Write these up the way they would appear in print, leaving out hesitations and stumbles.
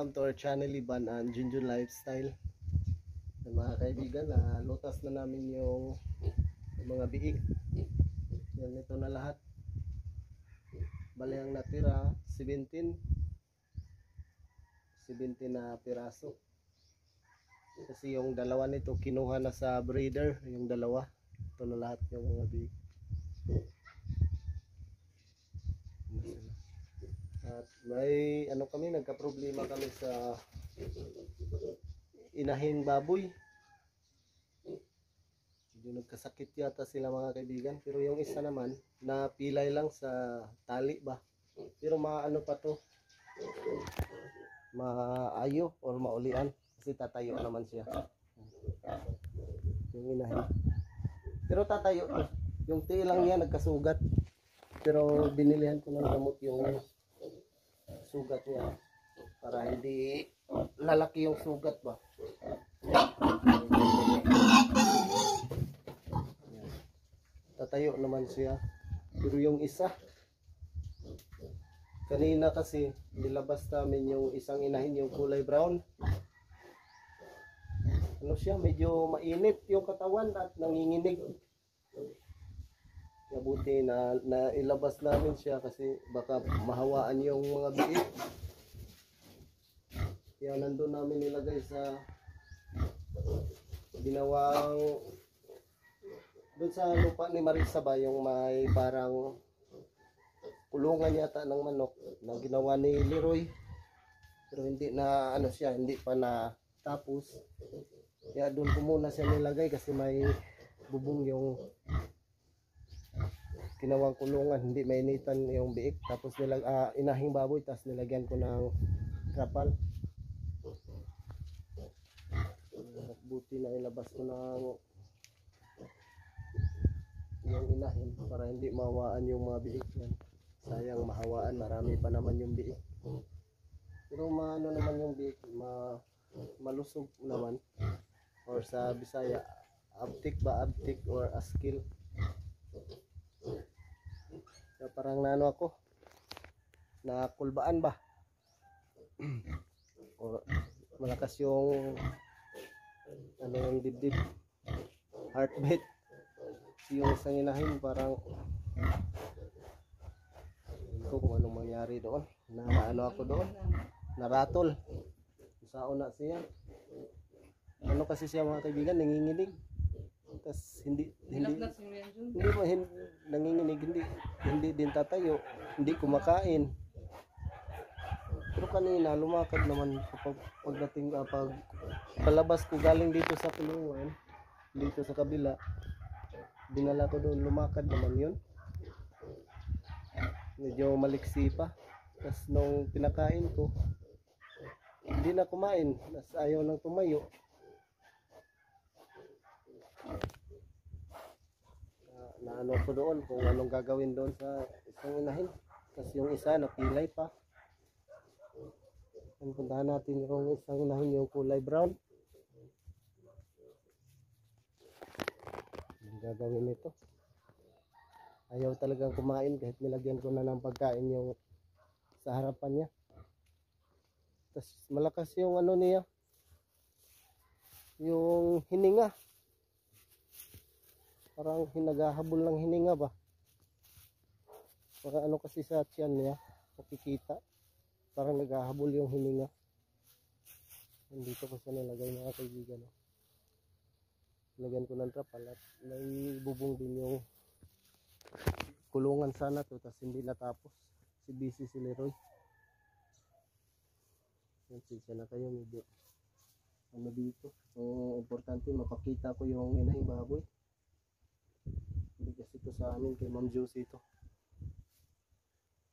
welcome to our channel, Iban and Junjun Lifestyle. Mga kaibigan, lutas na namin yung mga biik. Yan, ito na lahat. Bali ang natira 17 na piraso. Kasi yung dalawa nito kinuha na sa breeder, yung dalawa. Ito na lahat yung mga biik. At may kami, nagka-problema kami sa inahing baboy. Medyo nagkasakit yata sila mga kaibigan, pero yung isa naman napilay lang sa tali ba. Pero maano pa to, maayo or maulian kasi tatayo naman siya. Yung inahin. Pero tatayo to. Yung tail lang niya nagkasugat. Pero binilihan ko ng gamot yung sugat niya para hindi lalaki yung sugat ba. Tatayo naman siya. Pero yung isa kanina kasi nilabas namin yung isang inahin, yung kulay brown. Ano siya, medyo mainit yung katawan at nanginginig. Mabuti na ilabas namin siya kasi baka mahawaan yung mga biik. Kaya nandun namin nilagay sa ginawang doon sa lupa ni Marisa ba, yung may parang kulungan yata ng manok na ginawa ni Leroy. Pero hindi na siya, hindi pa na tapos. Kaya doon ko muna siya nilagay kasi may bubong yung ginawang kulungan, hindi mainitan yung biik. Tapos inahing baboy, tapos nilagyan ko ng trapal. Buti na ilabas ko ng yung inahin para hindi mawaan yung mga biik yan. Sayang mahawaan, marami pa naman yung biik. Pero maano naman yung biik, malusog naman. Or sa Bisaya, abtik ba, abtik or askil. So, parang ako, nakulbaan ba? O malakas yung yung dibdib, heartbeat. Yung isang inahin parang kung anong mangyari doon. Ako doon, naratol. Sa una siya. Kasi siya mga kaibigan, nanginginig. Tapos hindi nanginginig, hindi din tatayo, hindi kumakain. Pero kanina lumakad naman pagdating pag palabas ko galing dito sa kulungan, dito sa kabila, dinala ko doon, lumakad naman yun. Medyo maliksi pa. Tapos nung pinakain ko, hindi na kumain, tapos ayaw nang tumayo. Naano ko doon kung anong gagawin doon sa isang inahin. Tapos yung isa napilay pa. Puntahan natin yung isang inahin, yung kulay brown. Ang gagawin nito, ayaw talagang kumain kahit nilagyan ko na ng pagkain yung sa harapan niya. Tapos malakas yung niya, yung hininga. Parang naghahabol ng hininga ba. Parang kasi sa tiyan niya, makikita. Parang naghahabol yung hininga. Nandito ko siya nilagay mga kaibigan. Lagyan ko ng trapal at may bubong din yung kulungan sana to, tapos hindi natapos. Si busy si Leroy. Siya na kayo medyo dito. So importante mapakita ko yung inahing baboy. Hindi kasi ito sa amin kay Ma'am Josie ito.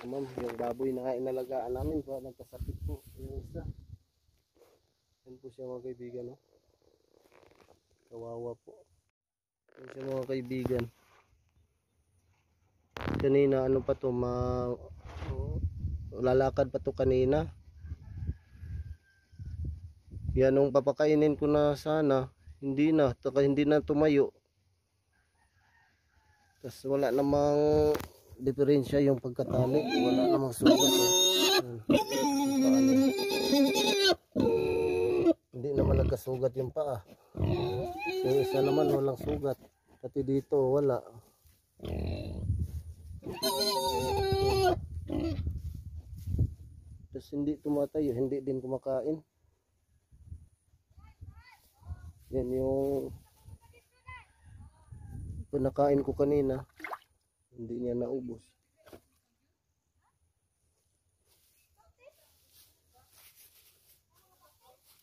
Ma'am, yung baboy na inalagaan namin po, nagkasakit po yung isa. Yan po siya mga kaibigan, no? Kawawa po. Yan siya mga kaibigan. Kanina pa to, lalakad pa to kanina. Yan, nung papakainin ko na sana, hindi na tumayo. Tapos wala namang diferensya yung pagkatali, wala namang sugat. nagkasugat yung paa. Yung isa naman walang sugat. Pati dito wala. Tapos hindi tumatayo, hindi din kumakain. Yan yung pinakain ko kanina. Hindi niya naubos.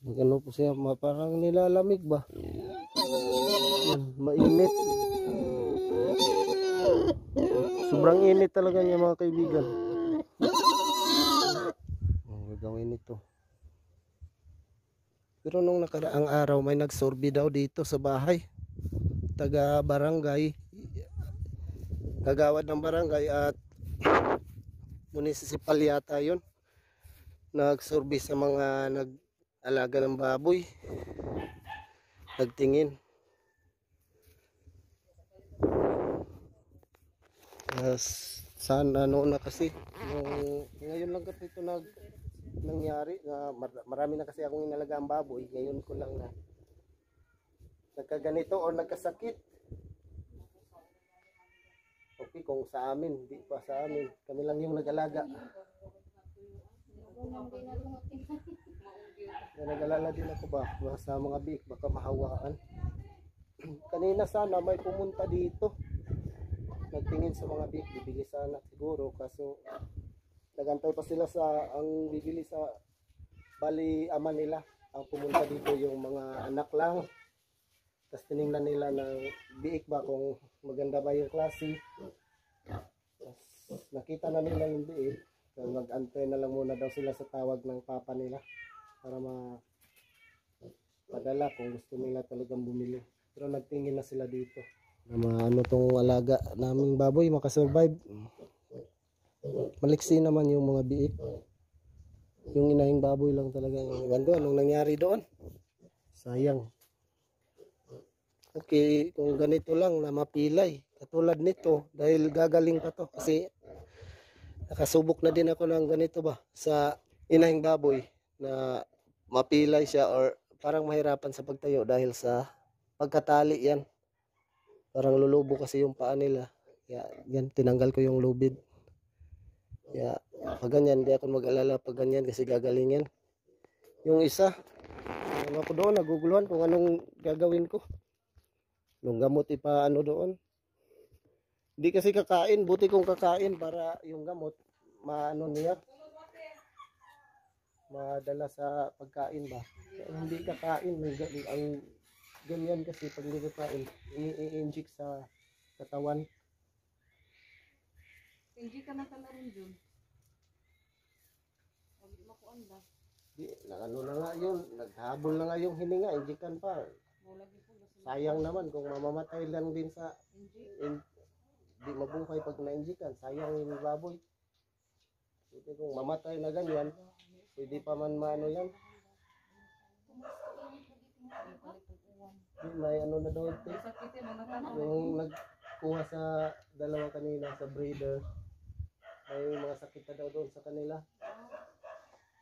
Ano po siya, parang nilalamig ba? Yan, mainit. Sobrang init talaga niya mga kaibigan. Gagawin ito. Pero nung nakaraang araw may nagsorbi daw dito sa bahay. Taga barangay. Kagawad ng barangay at municipal yata yun. Nagsorbi sa mga nag-alaga ng baboy. Nagtingin. Sana noon na kasi ngayon lang kasi ito nangyari na marami na kasi akong inalagaan baboy, ngayon ko lang na nagkaganito o nagkasakit. Okay, kung sa amin, hindi pa sa amin, kami lang yung nag-alaga. Nag-alala din ako ba sa mga biik, baka mahawaan. Kanina sana may pumunta dito, nagtingin sa mga biik, bibili sana siguro, kaso nagantay pa sila sa ang bibili sa bali ama nila. Ang pumunta dito yung mga anak lang, tapos tinignan nila ng biik ba kung maganda ba yung klase. Tapos nakita na nila yung biik, mag-antay na lang muna daw sila sa tawag ng papa nila para mapadala kung gusto nila talagang bumili. Pero nagtingin na sila dito na ano tong alaga naming baboy makasurvive. Maliksi naman yung mga biik. Yung inahing baboy lang talaga yung iwan doon. Anong nangyari doon? Sayang. Okay, kung ganito lang na mapilay. Katulad nito, dahil gagaling pa to. Kasi nakasubok na din ako ng ganito ba sa inahing baboy na mapilay siya or parang mahirapan sa pagtayo dahil sa pagkatali yan. Parang lulubo kasi yung paa nila. Yan, tinanggal ko yung lubid. Pag ganyan, hindi ako mag-alala pag ganyan kasi gagalingin. Yung isa, ako doon, naguguluhan kung anong gagawin ko. Nung gamot ipaano doon. Hindi kasi kakain, buti kong kakain para yung gamot, maano niya, madala sa pagkain ba. Hindi kakain, ang ganyan kasi pag hindi kakain, i-inject sa katawan. Hindi ka na rin dun. Huwag makuan ba? Ano na nga yun, naghabol na nga yung hininga, injikan pa. Sayang naman kung mamamatay lang din sa di mabuhay pag na-injikan, sayang yung baboy. Ito kung mamatay na ganyan, pwede pa man maano yan. May ano na daw ito. Yung nagkuha sa dalawa kanina sa breeder, may mga sakit na daw doon sa kanila.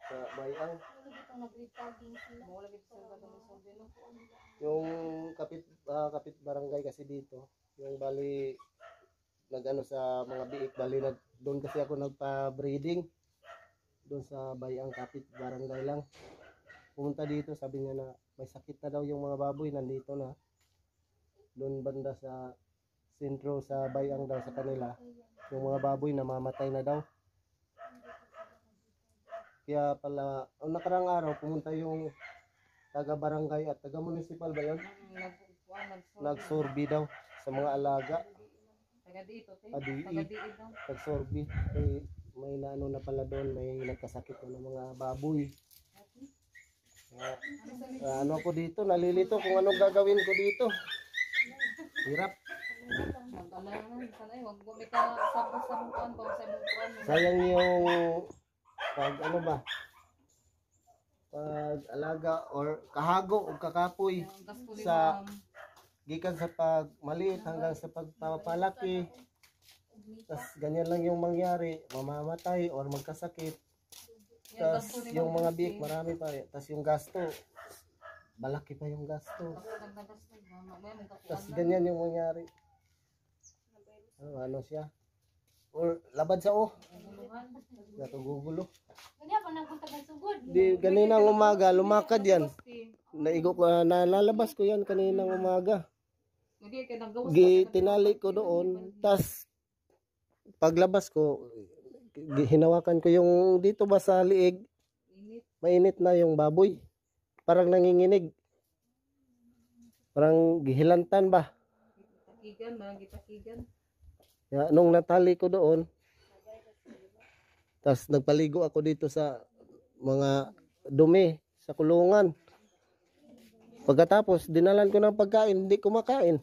Sa bayang. Yung kapit barangay kasi dito, yung bali nagano sa mga biik, bali doon kasi ako nagpa-breeding doon sa bayang kapit barangay lang. Pumunta dito, sabi niya na may sakit na daw yung mga baboy, nandito na doon banda sa sentro sa bayang daw sa kanila, yung mga baboy namamatay na daw. Kaya pala, ang nakarang araw, pumunta yung taga-barangay at taga-municipal ba yun? Nagsorbi daw sa mga alaga. Nagsorbi. May naano na pala doon, may nagkasakit na ng mga baboy. Ano ko dito, nalilito kung anong gagawin ko dito. Hirap. Sayang yung pag ano ba, pag alaga or kahago o kakapoy sa gikan sa pag maliit hanggang sa pagpapalaki, tas ganyan lang yung mangyari, mamamatay or magkasakit, tas yung mga biik marami pa, tas yung gasto malaki pa yung gastos. Nagdagas na ba? Mamaya may Tapos kakuan na. ganyan yung mangyari. Ano siya? Or labad sa Naguluhan. natugugulo. Ganyan pa nagpunta ng sugod. Di kaninang umaga lumakad yan. Nalalabas ko yan kaninang umaga. Lagi ka nagawas. Tinali ko doon. Tas paglabas ko hinawakan ko yung dito ba sa liig. Init. Mainit na yung baboy. Parang nanginginig. Parang gihilantan ba? Takigan, mga takigan. Ya, nung natali ko doon, tas nagpaligo ako dito sa mga dumi sa kulungan. Pagkatapos, dinalan ko ng pagkain, hindi kumakain.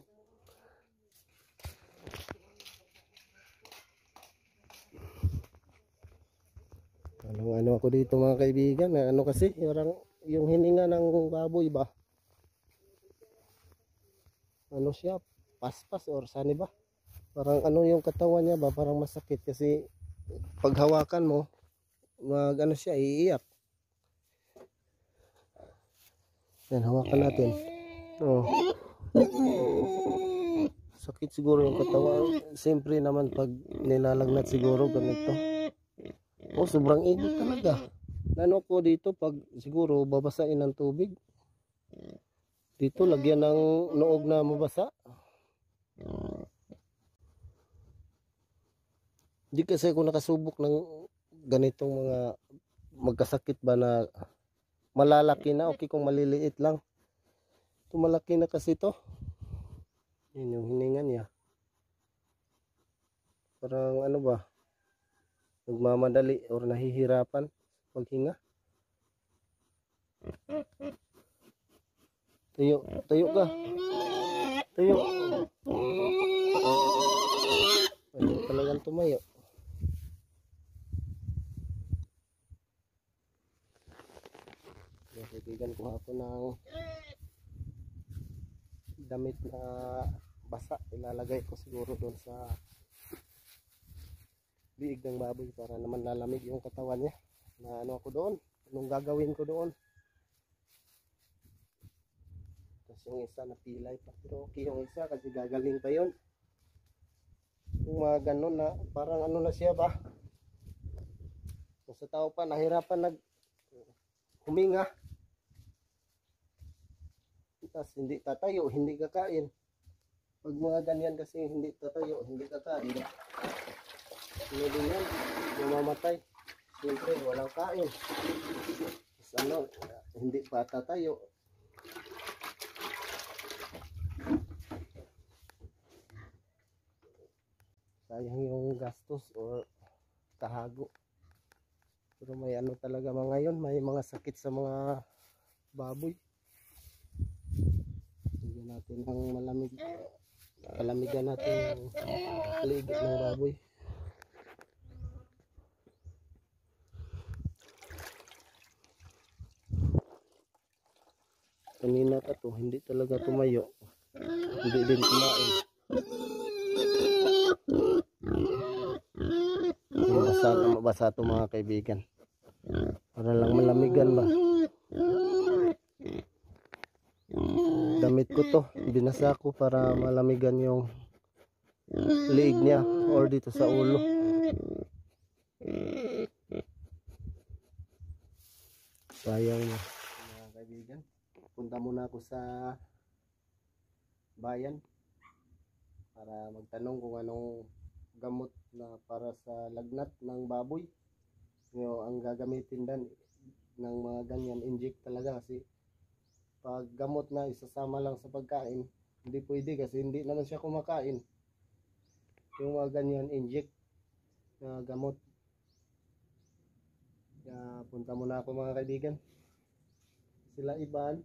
Ano ako dito mga kaibigan, ano kasi, yung hininga ng baboy ba? Ano siya, paspas or sani ba? Parang ano yung katawan niya ba, parang masakit kasi pag hawakan mo, ano siya, iiyak. Yan, hawakan natin. Oh. Sakit siguro yung katawan. Siyempre naman pag nilalagnat siguro ganito. Oh, sobrang init talaga. Ano ko dito pag siguro babasain ng tubig. Dito lagyan ng noog na mabasa. Hindi kasi ako nakasubok ng ganitong mga magkasakit ba na malalaki na. Okay kung maliliit lang. Ito malaki na kasi to. Yun yung hininga niya. Parang ano ba? Nagmamadali or nahihirapan paghinga. Tuyo, tuyo ka. Tuyo. Ano talagang tumayo. Kaibigan ko ako ng damit na basa. Ilalagay ko siguro doon sa biig ng baboy para naman lalamig yung katawan niya. Na ano ako doon? Anong gagawin ko doon? Tapos yung isa napilay pa. Pero okay yung isa kasi gagaling pa yun. Yung mga ganun na parang ano na siya ba? Kung sa tao pa nahirapan huminga. Tapos hindi tatayo, hindi kakain. Pag mga ganyan kasi hindi tatayo, hindi kakain. Ano din yan, mamamatay. Siyempre, walang kain. Tapos ano, hindi pa tatayo. Sayang yung gastos o kahago. Pero may ano talaga mga ngayon, may mga sakit sa mga baboy. Bigyan natin ng malamig. Kalamigan natin yung ligid ng baboy. Kanina pa to, hindi talaga tumayo. Hindi din kumain. Mabasa to mga kaibigan. Para lang malamigan ba. Damit ko to, binasa ko para malamigan yung liig niya or dito sa ulo. Sayang mo mga kaibigan. Punta muna ako sa bayan para magtanong kung anong gamot na para sa lagnat ng baboy. Ang gagamitin din ng mga ganyan, inject talaga kasi pag gamot na isasama lang sa pagkain, hindi pwede kasi hindi naman siya kumakain. Yung mga ganyan, inject na gamot. Kaya punta muna ako mga kaibigan. Sila Iban,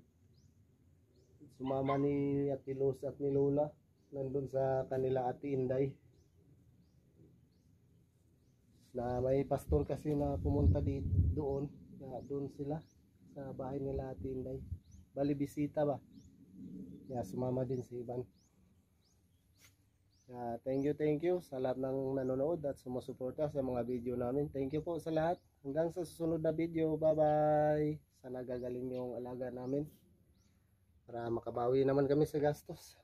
sumama ni Ate Luz at ni Lola, nandun sa kanila Ate Inday. Na may pastor kasi na pumunta doon, doon sila sa bahay nila Ate Inday. Bali bisita ba? Kaya sumama din si Iban. Thank you sa lahat ng nanonood at sumusuporta sa mga video namin. Thank you po sa lahat. Hanggang sa susunod na video. Bye bye. Sana gagaling yung alaga namin. para makabawi naman kami sa gastos.